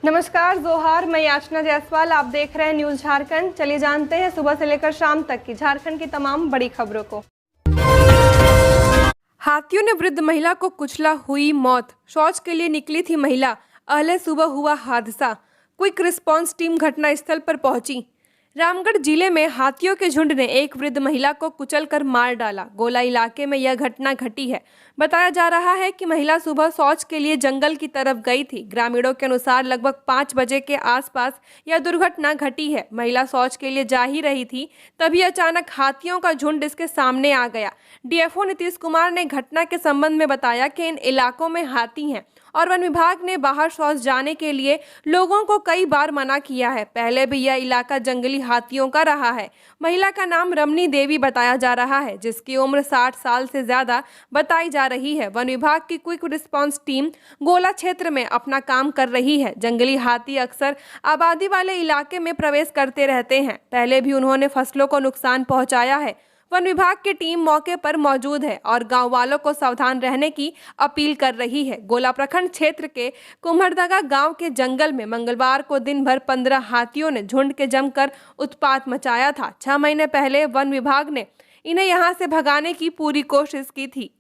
नमस्कार, जोहार। मैं याचना जायसवाल, आप देख रहे हैं न्यूज झारखंड। चलिए जानते हैं सुबह से लेकर शाम तक की झारखंड की तमाम बड़ी खबरों को। हाथियों ने वृद्ध महिला को कुचला, हुई मौत। शौच के लिए निकली थी महिला, अहले सुबह हुआ हादसा। क्विक रिस्पांस टीम घटनास्थल पर पहुंची। रामगढ़ जिले में हाथियों के झुंड ने एक वृद्ध महिला को कुचलकर मार डाला। गोला इलाके में यह घटना घटी है। बताया जा रहा है कि महिला सुबह शौच के लिए जंगल की तरफ गई थी। ग्रामीणों के अनुसार लगभग 5 बजे के आसपास यह दुर्घटना घटी है। महिला शौच के लिए जा ही रही थी, तभी अचानक हाथियों का झुंड इसके सामने आ गया। डीएफओ नीतीश कुमार ने घटना के संबंध में बताया कि इन इलाकों में हाथी हैं और वन विभाग ने बाहर शौच जाने के लिए लोगों को कई बार मना किया है। पहले भी यह इलाका जंगली हाथियों का रहा है। महिला का नाम रमनी देवी बताया जा रहा है, जिसकी उम्र 60 साल से ज्यादा बताई जा रही है। वन विभाग की क्विक रिस्पांस टीम गोला क्षेत्र में अपना काम कर रही है। जंगली हाथी अक्सर आबादी वाले इलाके में प्रवेश करते रहते हैं। पहले भी उन्होंने फसलों को नुकसान पहुंचाया है। वन विभाग की टीम मौके पर मौजूद है और गांव वालों को सावधान रहने की अपील कर रही है। गोला प्रखंड क्षेत्र के कुम्हरदगा गांव के जंगल में मंगलवार को दिन भर 15 हाथियों ने झुंड के जमकर उत्पात मचाया था। 6 महीने पहले वन विभाग ने इन्हें यहां से भगाने की पूरी कोशिश की थी।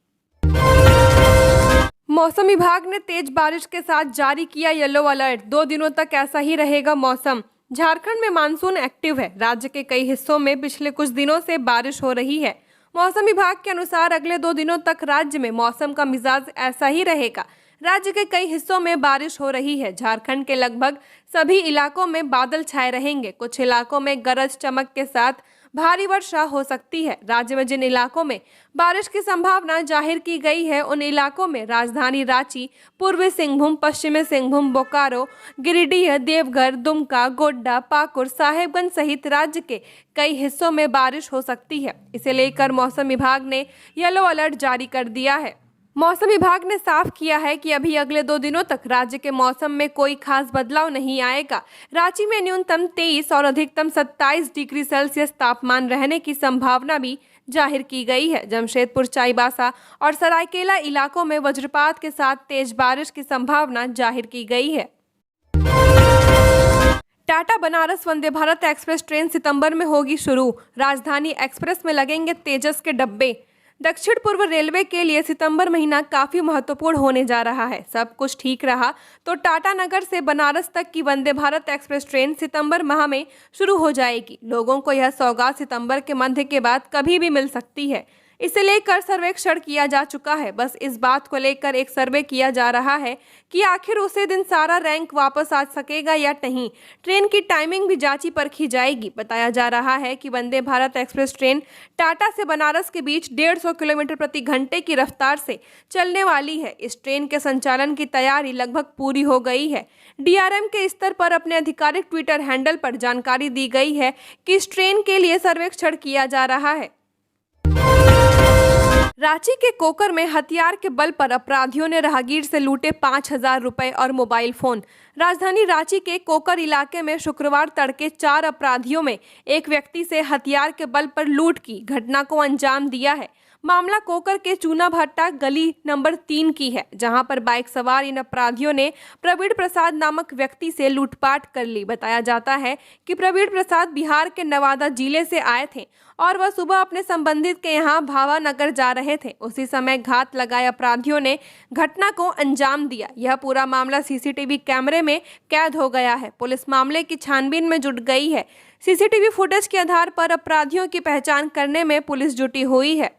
मौसम विभाग ने तेज बारिश के साथ जारी किया येलो अलर्ट। 2 दिनों तक ऐसा ही रहेगा मौसम। झारखंड में मानसून एक्टिव है। राज्य के कई हिस्सों में पिछले कुछ दिनों से बारिश हो रही है। मौसम विभाग के अनुसार अगले 2 दिनों तक राज्य में मौसम का मिजाज ऐसा ही रहेगा। राज्य के कई हिस्सों में बारिश हो रही है। झारखंड के लगभग सभी इलाकों में बादल छाए रहेंगे। कुछ इलाकों में गरज चमक के साथ भारी वर्षा हो सकती है। राज्य में जिन इलाकों में बारिश की संभावना जाहिर की गई है, उन इलाकों में राजधानी रांची, पूर्वी सिंहभूम, पश्चिमी सिंहभूम, बोकारो, गिरिडीह, देवघर, दुमका, गोड्डा, पाकुड़, साहेबगंज सहित राज्य के कई हिस्सों में बारिश हो सकती है। इसे लेकर मौसम विभाग ने येलो अलर्ट जारी कर दिया है। मौसम विभाग ने साफ किया है कि अभी अगले 2 दिनों तक राज्य के मौसम में कोई खास बदलाव नहीं आएगा। रांची में न्यूनतम 23 और अधिकतम 27 डिग्री सेल्सियस तापमान रहने की संभावना भी जाहिर की गई है। जमशेदपुर, चाईबासा और सरायकेला इलाकों में वज्रपात के साथ तेज बारिश की संभावना जाहिर की गई है। टाटा बनारस वंदे भारत एक्सप्रेस ट्रेन सितंबर में होगी शुरू। राजधानी एक्सप्रेस में लगेंगे तेजस के डब्बे। दक्षिण पूर्व रेलवे के लिए सितंबर महीना काफी महत्वपूर्ण होने जा रहा है। सब कुछ ठीक रहा तो टाटा नगर से बनारस तक की वंदे भारत एक्सप्रेस ट्रेन सितंबर माह में शुरू हो जाएगी। लोगों को यह सौगात सितंबर के मध्य के बाद कभी भी मिल सकती है। इसे लेकर सर्वेक्षण किया जा चुका है। बस इस बात को लेकर एक सर्वे किया जा रहा है कि आखिर उसी दिन सारा रैंक वापस आ सकेगा या नहीं। ट्रेन की टाइमिंग भी जांची परखी जाएगी। बताया जा रहा है कि वंदे भारत एक्सप्रेस ट्रेन टाटा से बनारस के बीच 150 किलोमीटर प्रति घंटे की रफ्तार से चलने वाली है। इस ट्रेन के संचालन की तैयारी लगभग पूरी हो गई है। डीआरएम के स्तर पर अपने आधिकारिक ट्विटर हैंडल पर जानकारी दी गई है कि इस ट्रेन के लिए सर्वेक्षण किया जा रहा है। रांची के कोकर में हथियार के बल पर अपराधियों ने राहगीर से लूटे 5,000 रुपए और मोबाइल फोन। राजधानी रांची के कोकर इलाके में शुक्रवार तड़के 4 अपराधियों में एक व्यक्ति से हथियार के बल पर लूट की घटना को अंजाम दिया है। मामला कोकर के चूना भट्टा गली नंबर 3 की है, जहां पर बाइक सवार इन अपराधियों ने प्रवीण प्रसाद नामक व्यक्ति से लूटपाट कर ली। बताया जाता है कि प्रवीण प्रसाद बिहार के नवादा जिले से आए थे और वह सुबह अपने संबंधित के यहां भावानगर जा रहे थे। उसी समय घात लगाए अपराधियों ने घटना को अंजाम दिया। यह पूरा मामला सीसीटीवी कैमरे में कैद हो गया है। पुलिस मामले की छानबीन में जुट गई है। सीसीटीवी फुटेज के आधार पर अपराधियों की पहचान करने में पुलिस जुटी हुई है।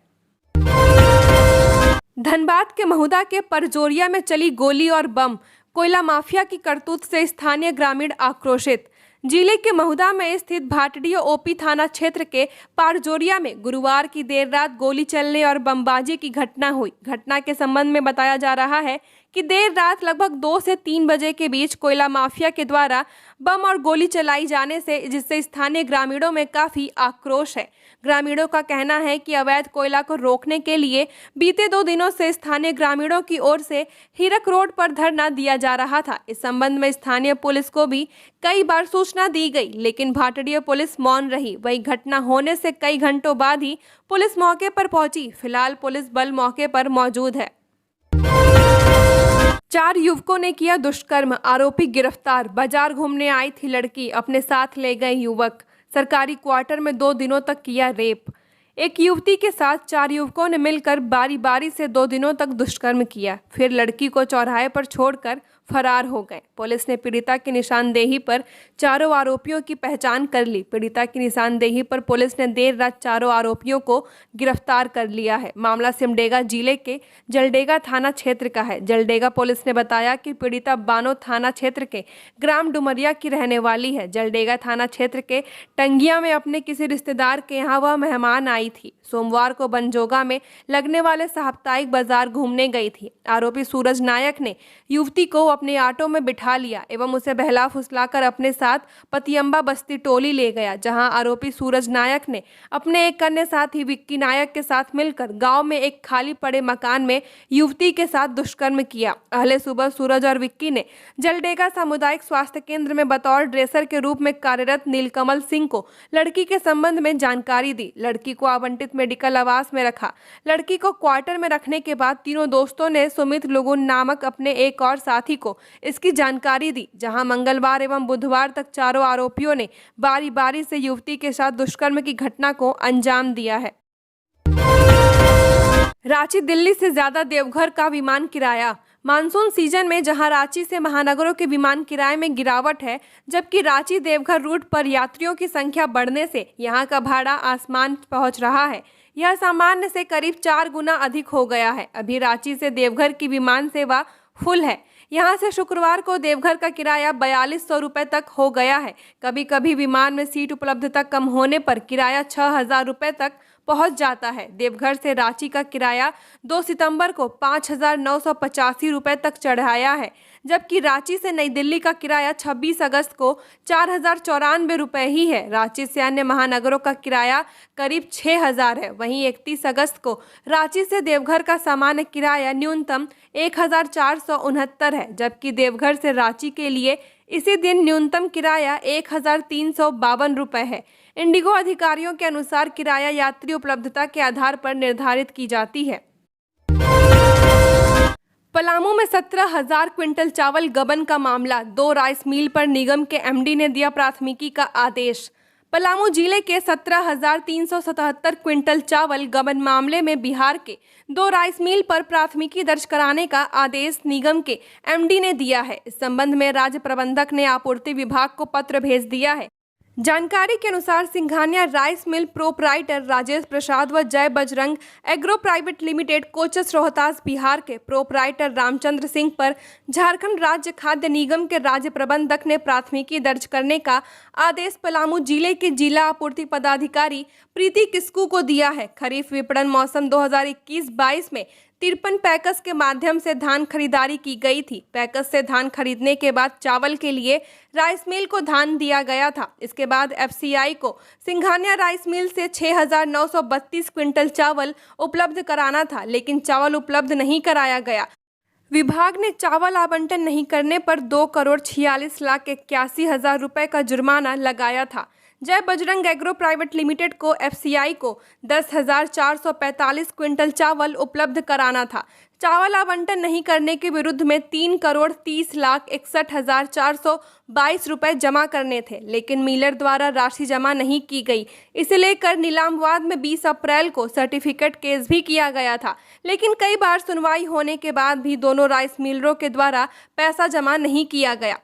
धनबाद के महुदा के परजोरिया में चली गोली और बम। कोयला माफिया की करतूत से स्थानीय ग्रामीण आक्रोशित। जिले के महुदा में स्थित भाटड़िया ओपी थाना क्षेत्र के पारजोरिया में गुरुवार की देर रात गोली चलने और बमबाजी की घटना हुई। घटना के संबंध में बताया जा रहा है कि देर रात लगभग 2 से 3 बजे के बीच कोयला माफिया के द्वारा बम और गोली चलाई जाने से जिससे स्थानीय ग्रामीणों में काफी आक्रोश है। ग्रामीणों का कहना है कि अवैध कोयला को रोकने के लिए बीते 2 दिनों से स्थानीय ग्रामीणों की ओर से हीरक रोड पर धरना दिया जा रहा था। इस संबंध में स्थानीय पुलिस को भी कई बार सूचना दी गई, लेकिन भाटड़िया पुलिस मौन रही। वही घटना होने से कई घंटों बाद ही पुलिस मौके पर पहुंची। फिलहाल पुलिस बल मौके पर मौजूद है। 4 युवकों ने किया दुष्कर्म, आरोपी गिरफ्तार। बाजार घूमने आई थी लड़की, अपने साथ ले गए युवक। सरकारी क्वार्टर में 2 दिनों तक किया रेप। एक युवती के साथ 4 युवकों ने मिलकर बारी बारी से 2 दिनों तक दुष्कर्म किया, फिर लड़की को चौराहे पर छोड़कर फरार हो गए। पुलिस ने पीड़िता की निशानदेही पर चारों आरोपियों की पहचान कर ली। पीड़िता की निशानदेही पर पुलिस ने देर रात चारों आरोपियों को गिरफ्तार कर लिया है। मामला सिमडेगा जिले के जलडेगा थाना क्षेत्र का है। जलडेगा पुलिस ने बताया कि पीड़िता बानो थाना क्षेत्र के ग्राम डुमरिया की रहने वाली है। जलडेगा थाना क्षेत्र के टंगिया में अपने किसी रिश्तेदार के यहाँ वह मेहमान आई थी। सोमवार को बनजोगा में लगने वाले साप्ताहिक बाजार घूमने गई थी। आरोपी सूरज नायक ने युवती को अपने ऑटो में बिठा लिया एवं उसे बहला फुसलाकर अपने साथ पतियम्बा बस्ती टोली ले गया, जहां आरोपी सूरज नायक ने अपने एक अन्य साथी विक्की नायक के साथ मिलकर गांव में एक खाली पड़े मकान में युवती के साथ दुष्कर्म किया। अगले सुबह सूरज और विक्की ने जलडेगा सामुदायिक स्वास्थ्य केंद्र में बतौर ड्रेसर के रूप में कार्यरत नीलकमल सिंह को लड़की के संबंध में जानकारी दी। लड़की को आवंटित मेडिकल आवास में रखा। लड़की को क्वार्टर में रखने के बाद तीनों दोस्तों ने सुमित लुगुन नामक अपने एक और साथी को इसकी जानकारी दी, जहां मंगलवार एवं बुधवार तक चारों आरोपियों ने बारी बारी से युवती के साथ दुष्कर्म की घटना को अंजाम दिया है। रांची दिल्ली से ज्यादा देवघर का विमान किराया। मानसून सीजन में जहां रांची से महानगरों के विमान किराए में गिरावट है, जबकि रांची देवघर रूट पर यात्रियों की संख्या बढ़ने से यहां का भाड़ा आसमान पहुंच रहा है। यह सामान्य से करीब 4 गुना अधिक हो गया है। अभी रांची से देवघर की विमान सेवा फुल है। यहां से शुक्रवार को देवघर का किराया 4200 रुपये तक हो गया है। कभी कभी विमान में सीट उपलब्धता कम होने पर किराया 6000 रुपये तक पहुंच जाता है। देवघर से रांची का किराया 2 सितंबर को 5985 रुपये तक चढ़ाया है, जबकि रांची से नई दिल्ली का किराया 26 अगस्त को 4094 रुपये ही है। रांची से अन्य महानगरों का किराया करीब 6000 है। वहीं 31 अगस्त को रांची से देवघर का सामान्य किराया न्यूनतम 1469 है, जबकि देवघर से रांची के लिए इसी दिन न्यूनतम किराया 1352 रुपये है। इंडिगो अधिकारियों के अनुसार किराया यात्री उपलब्धता के आधार पर निर्धारित की जाती है। पलामू में 17,000 क्विंटल चावल गबन का मामला। 2 राइस मिल पर निगम के एमडी ने दिया प्राथमिकी का आदेश। पलामू जिले के 17,377 क्विंटल चावल गबन मामले में बिहार के 2 राइस मिल पर प्राथमिकी दर्ज कराने का आदेश निगम के एमडी ने दिया है। इस संबंध में राज्य प्रबंधक ने आपूर्ति विभाग को पत्र भेज दिया है। जानकारी के अनुसार Singhania rice mill proprietor Rajesh Prasad व Jai Bajrang agro private limited Kochas Rohtas Bihar के प्रोपराइटर रामचंद्र सिंह पर झारखंड राज्य खाद्य निगम के राज्य प्रबंधक ने प्राथमिकी दर्ज करने का आदेश पलामू जिले के जिला आपूर्ति पदाधिकारी प्रीति किस्कू को दिया है। खरीफ विपणन मौसम 2021-22 में 53 पैकस के माध्यम से धान खरीदारी की गई थी। पैकस से धान खरीदने के बाद चावल के लिए राइस मिल को धान दिया गया था। इसके बाद एफसीआई को सिंघानिया राइस मिल से 6932 क्विंटल चावल उपलब्ध कराना था, लेकिन चावल उपलब्ध नहीं कराया गया। विभाग ने चावल आवंटन नहीं करने पर 2,46,81,000 रुपये का जुर्माना लगाया था। जय बजरंग एग्रो प्राइवेट लिमिटेड को एफसीआई को 10,445 क्विंटल चावल उपलब्ध कराना था। चावल आवंटन नहीं करने के विरुद्ध में 3,30,61,422 रुपये जमा करने थे, लेकिन मिलर द्वारा राशि जमा नहीं की गई। इसे लेकर नीलामवाद में 20 अप्रैल को सर्टिफिकेट केस भी किया गया था, लेकिन कई बार सुनवाई होने के बाद भी दोनों राइस मिलरों के द्वारा पैसा जमा नहीं किया गया।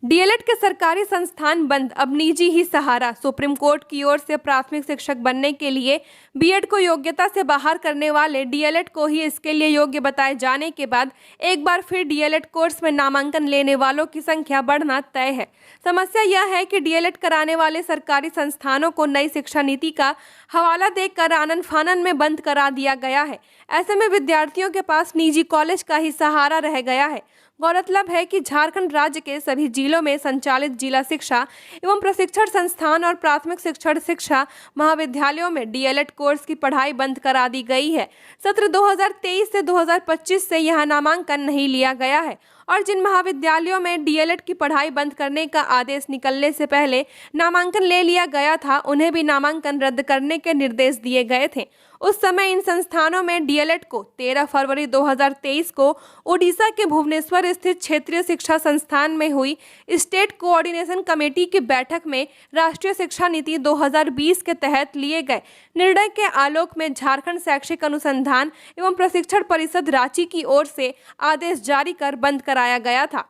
डीएलएड के सरकारी संस्थान बंद, अब निजी ही सहारा। सुप्रीम कोर्ट की ओर से प्राथमिक शिक्षक बनने के लिए बीएड को योग्यता से बाहर करने वाले डीएलएड को ही इसके लिए योग्य बताए जाने के बाद एक बार फिर डीएलएड कोर्स में नामांकन लेने वालों की संख्या बढ़ना तय है। समस्या यह है कि डीएलएड कराने वाले सरकारी संस्थानों को नई शिक्षा नीति का हवाला देकर आनन फानन में बंद करा दिया गया है। ऐसे में विद्यार्थियों के पास निजी कॉलेज का ही सहारा रह गया है। गौरतलब है कि झारखंड राज्य के सभी जिलों में संचालित जिला शिक्षा एवं प्रशिक्षण संस्थान और प्राथमिक शिक्षण शिक्षा महाविद्यालयों में डीएलएड कोर्स की पढ़ाई बंद करा दी गई है। सत्र 2023 से 2025 से यहां नामांकन नहीं लिया गया है और जिन महाविद्यालयों में डीएलएड की पढ़ाई बंद करने का आदेश निकलने से पहले नामांकन ले लिया गया था, उन्हें भी नामांकन रद्द करने के निर्देश दिए गए थे। उस समय इन संस्थानों में डीएलएड को 13 फरवरी 2023 को ओडिशा के भुवनेश्वर स्थित क्षेत्रीय शिक्षा संस्थान में हुई स्टेट कोऑर्डिनेशन कमेटी की बैठक में राष्ट्रीय शिक्षा नीति 2020 के तहत लिए गए निर्णय के आलोक में झारखंड शैक्षिक अनुसंधान एवं प्रशिक्षण परिषद रांची की ओर से आदेश जारी कर बंद कराया गया था।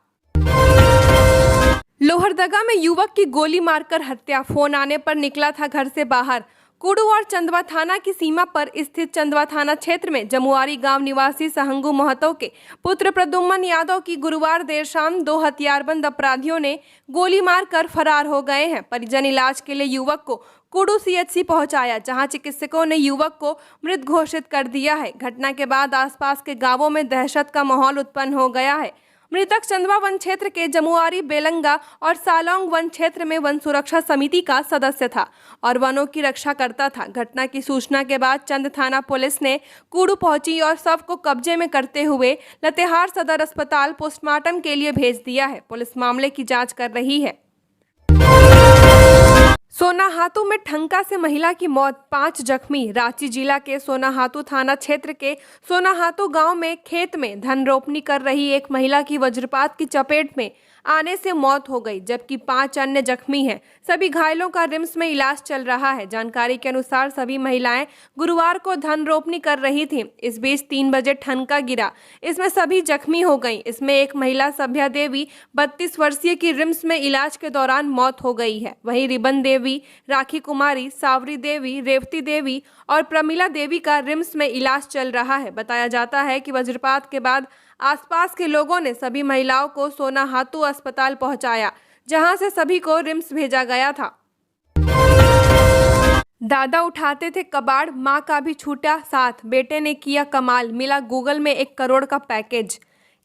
लोहरदगा में युवक की गोली मारकर हत्या, फोन आने पर निकला था घर से बाहर। कुडू और चंदवा थाना की सीमा पर स्थित चंदवा थाना क्षेत्र में जमुआरी गांव निवासी सहंगु महतो के पुत्र प्रद्युम्न यादव की गुरुवार देर शाम 2 हथियारबंद अपराधियों ने गोली मारकर फरार हो गए हैं। परिजन इलाज के लिए युवक को कुडू सीएचसी पहुंचाया, जहां चिकित्सकों ने युवक को मृत घोषित कर दिया है। घटना के बाद आसपास के गांवों में दहशत का माहौल उत्पन्न हो गया है। मृतक चंदवा वन क्षेत्र के जमुआरी, बेलंगा और सालोंग वन क्षेत्र में वन सुरक्षा समिति का सदस्य था और वनों की रक्षा करता था। घटना की सूचना के बाद चंद थाना पुलिस ने कुडू पहुंची और शव को कब्जे में करते हुए लातेहार सदर अस्पताल पोस्टमार्टम के लिए भेज दिया है। पुलिस मामले की जांच कर रही है। सोनाहातू में ठनका से महिला की मौत, 5 जख्मी। रांची जिला के सोनाहातू थाना क्षेत्र के सोनाहातू गांव में खेत में धन रोपनी कर रही एक महिला की वज्रपात की चपेट में आने से मौत हो गई, जबकि 5 अन्य जख्मी हैं। सभी घायलों का रिम्स में इलाज चल रहा है। जानकारी के अनुसार सभी महिलाएं गुरुवार को धन रोपनी कर रही थीं। इस बीच 3 बजे ठनका गिरा, इसमें सभी जख्मी हो गईं। इसमें एक महिला सभ्या देवी 32 वर्षीय की रिम्स में इलाज के दौरान मौत हो गई है। वहीं रिबन देवी, राखी कुमारी, सावरी देवी, रेवती देवी और प्रमिला देवी का रिम्स में इलाज चल रहा है। बताया जाता है कि वज्रपात के बाद आसपास के लोगों ने सभी महिलाओं को सोनाहातू अस्पताल पहुंचाया, जहां से सभी को रिम्स भेजा गया था। दादा उठाते थे कबाड़, मां का भी छूटा साथ, बेटे ने किया कमाल, मिला गूगल में 1 करोड़ का पैकेज।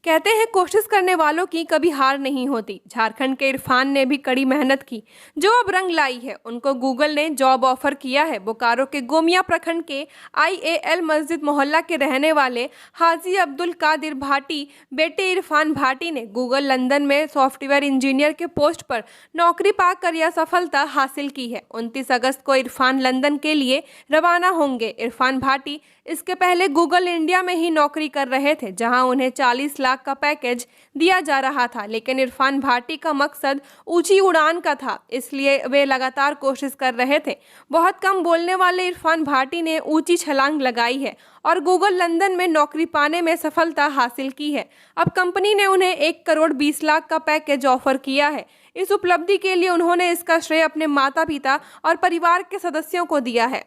कहते हैं कोशिश करने वालों की कभी हार नहीं होती। झारखंड के इरफान ने भी कड़ी मेहनत की, जो अब रंग लाई है। उनको गूगल ने जॉब ऑफर किया है। बोकारो के गोमिया प्रखंड के IAL मस्जिद मोहल्ला के रहने वाले हाजी अब्दुल कादिर भाटी बेटे इरफान भाटी ने गूगल लंदन में सॉफ्टवेयर इंजीनियर के पोस्ट पर नौकरी पाकर यह सफलता हासिल की है। 29 अगस्त को इरफान लंदन के लिए रवाना होंगे। इरफान भाटी इसके पहले गूगल इंडिया में ही नौकरी कर रहे थे, जहां उन्हें 40 लाख का पैकेज दिया जा रहा था। लेकिन इरफान भाटी का मकसद ऊंची उड़ान का था, इसलिए वे लगातार कोशिश कर रहे थे। बहुत कम बोलने वाले इरफान भाटी ने ऊंची छलांग लगाई है और गूगल लंदन में नौकरी पाने में सफलता हासिल की है। अब कंपनी ने उन्हें 1 करोड़ 20 लाख का पैकेज ऑफर किया है। इस उपलब्धि के लिए उन्होंने इसका श्रेय अपने माता पिता और परिवार के सदस्यों को दिया है।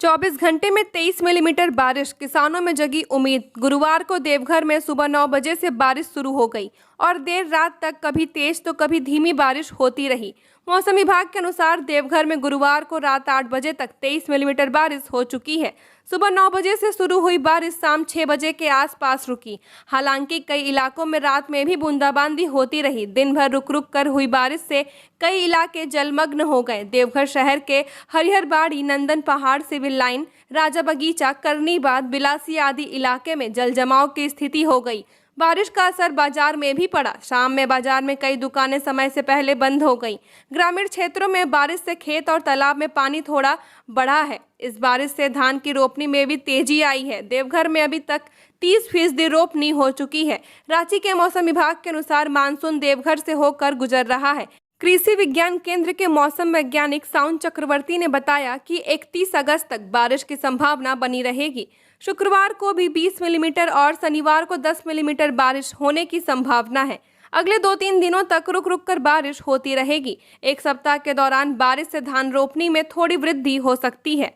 24 घंटे में 23 मिलीमीटर बारिश, किसानों में जगी उम्मीद। गुरुवार को देवघर में सुबह 9 बजे से बारिश शुरू हो गई और देर रात तक कभी तेज तो कभी धीमी बारिश होती रही। मौसम विभाग के अनुसार देवघर में गुरुवार को रात 8 बजे तक 23 मिलीमीटर बारिश हो चुकी है। सुबह 9 बजे से शुरू हुई बारिश शाम 6 बजे के आसपास रुकी। हालांकि कई इलाकों में रात में भी बूंदाबांदी होती रही। दिन भर रुक रुक कर हुई बारिश से कई इलाके जलमग्न हो गए। देवघर शहर के हरिहरबाड़ी, नंदन पहाड़, सिविल लाइन, राजा बगीचा, करनीबाद, बिलासी आदि इलाके में जल जमाव की स्थिति हो गई। बारिश का असर बाजार में भी पड़ा। शाम में बाजार में कई दुकानें समय से पहले बंद हो गईं। ग्रामीण क्षेत्रों में बारिश से खेत और तालाब में पानी थोड़ा बढ़ा है। इस बारिश से धान की रोपनी में भी तेजी आई है। देवघर में अभी तक 30% रोपनी हो चुकी है। रांची के मौसम विभाग के अनुसार मानसून देवघर से होकर गुजर रहा है। कृषि विज्ञान केंद्र के मौसम वैज्ञानिक साउन चक्रवर्ती ने बताया कि 31 अगस्त तक बारिश की संभावना बनी रहेगी। शुक्रवार को भी 20 मिलीमीटर और शनिवार को 10 मिलीमीटर बारिश होने की संभावना है। अगले 2-3 दिनों तक रुक रुक कर बारिश होती रहेगी। एक सप्ताह के दौरान बारिश से धान रोपनी में थोड़ी वृद्धि हो सकती है।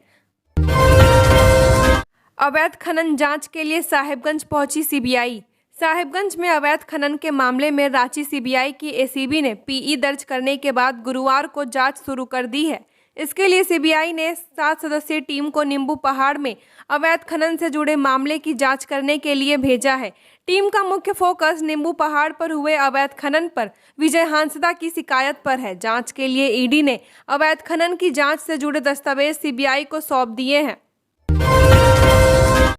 अवैध खनन जांच के लिए साहेबगंज पहुंची सीबीआई। साहेबगंज में अवैध खनन के मामले में रांची सीबीआई की एसीबी ने पीई दर्ज करने के बाद गुरुवार को जांच शुरू कर दी है। इसके लिए सीबीआई ने 7 सदस्यीय टीम को नींबू पहाड़ में अवैध खनन से जुड़े मामले की जांच करने के लिए भेजा है। टीम का मुख्य फोकस नींबू पहाड़ पर हुए अवैध खनन पर विजय हांसदा की शिकायत पर है। जांच के लिए ईडी ने अवैध खनन की जांच से जुड़े दस्तावेज सीबीआई को सौंप दिए हैं।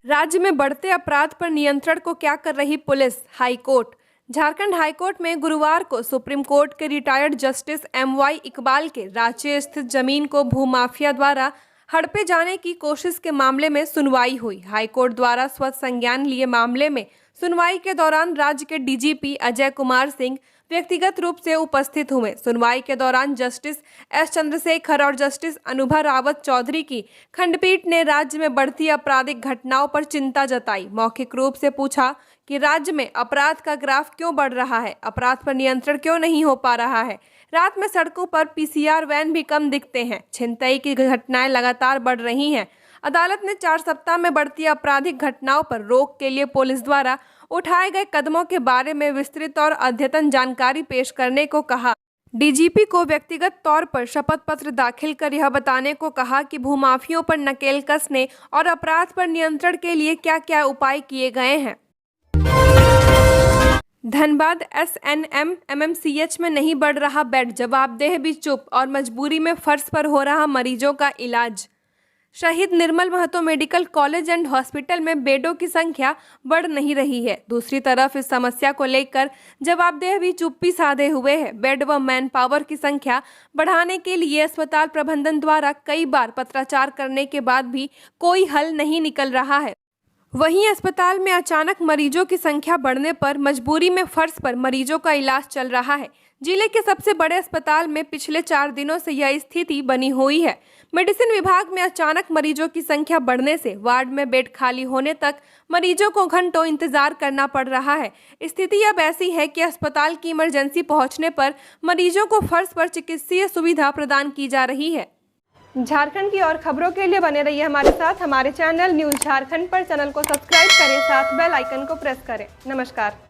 राज्य में बढ़ते अपराध पर नियंत्रण को क्या कर रही पुलिस? हाईकोर्ट। झारखंड हाईकोर्ट में गुरुवार को सुप्रीम कोर्ट के रिटायर्ड जस्टिस MY इकबाल के रांची स्थित जमीन को भूमाफिया द्वारा हड़पे जाने की कोशिश के मामले में सुनवाई हुई। हाईकोर्ट द्वारा स्वतः संज्ञान लिए मामले में सुनवाई के दौरान राज्य के डीजीपी अजय कुमार सिंह व्यक्तिगत रूप से उपस्थित हुए। सुनवाई के दौरान जस्टिस एस चंद्रशेखर और जस्टिस अनुभा रावत चौधरी की खंडपीठ ने राज्य में बढ़ती आपराधिक घटनाओं पर चिंता जताई। मौखिक रूप से पूछा कि राज्य में अपराध का ग्राफ क्यों बढ़ रहा है, अपराध पर नियंत्रण क्यों नहीं हो पा रहा है, रात में सड़कों पर पीसीआर वैन भी कम दिखते हैं, छिनतई की घटनाएं लगातार बढ़ रही हैं। अदालत ने 4 सप्ताह में बढ़ती आपराधिक घटनाओं पर रोक के लिए पुलिस द्वारा उठाए गए कदमों के बारे में विस्तृत और अद्यतन जानकारी पेश करने को कहा। डीजीपी को व्यक्तिगत तौर पर शपथ पत्र दाखिल कर यह बताने को कहा कि भूमाफियों पर नकेल कसने और अपराध पर नियंत्रण के लिए क्या क्या उपाय किए गए हैं। धनबाद एसएनएम एमएमसीएच में नहीं बढ़ रहा बेड, जवाबदेह भी चुप और मजबूरी में फर्श पर हो रहा मरीजों का इलाज। Shaheed Nirmal Mahato medical college and hospital में बेडों की संख्या बढ़ नहीं रही है। दूसरी तरफ इस समस्या को लेकर जवाबदेह भी चुप्पी साधे हुए है। बेड व मैन पावर की संख्या बढ़ाने के लिए अस्पताल प्रबंधन द्वारा कई बार पत्राचार करने के बाद भी कोई हल नहीं निकल रहा है। वहीं अस्पताल में अचानक मरीजों की संख्या बढ़ने पर मजबूरी में फर्श पर मरीजों का इलाज चल रहा है। जिले के सबसे बड़े अस्पताल में पिछले 4 दिनों से यह स्थिति बनी हुई है। मेडिसिन विभाग में अचानक मरीजों की संख्या बढ़ने से वार्ड में बेड खाली होने तक मरीजों को घंटों इंतजार करना पड़ रहा है। स्थिति अब ऐसी है कि अस्पताल की इमरजेंसी पहुंचने पर मरीजों को फर्श पर चिकित्सीय सुविधा प्रदान की जा रही है। झारखंड की और खबरों के लिए बने रहिए हमारे साथ। हमारे चैनल न्यूज़ झारखंड पर चैनल को सब्सक्राइब करें, साथ बेल आइकन को प्रेस करें। नमस्कार।